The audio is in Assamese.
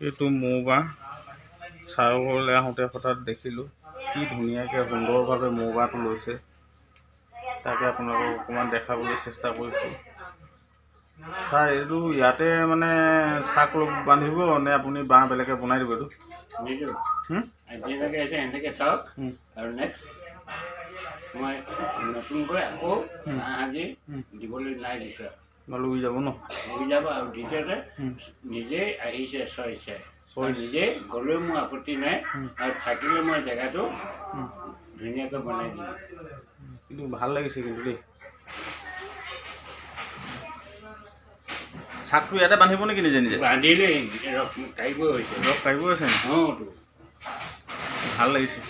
এইটো মৌবাহ ছাৰৰ ঘৰলৈ আহোঁতে হঠাৎ দেখিলোঁ কি ধুনীয়াকৈ সুন্দৰভাৱে মৌবাহটো লৈছে। তাকে আপোনালোকক অকণমান দেখাবলৈ চেষ্টা কৰিছোঁ। ছাৰ এইটো ইয়াতে মানে চাক বান্ধিব নে আপুনি বাঁহ বেলেগে বনাই দিব? এইটো এনেকৈ চাওক আৰু নেক্সট মই নতুনকৈ আকৌ আজি দিবলৈ নাই দিছোঁ। লৈ যাব ন? লৈ যাব আৰু দ্বিতীয়তে নিজেই আহিছে ছয় নিজে গ'লেও মোৰ আপত্তি নাই আৰু থাকিলে মই জেগাটো ধুনীয়াকৈ বনাই দিম। কিন্তু ভাল লাগিছে কিন্তু দেই। চাকটো ইয়াতে বান্ধিব নেকি নিজে নিজে? বান্ধিলেই ৰস কাঢ়িব হৈছে। ৰস কাঢ়িব হৈছে নি? অঁ, ভাল লাগিছে।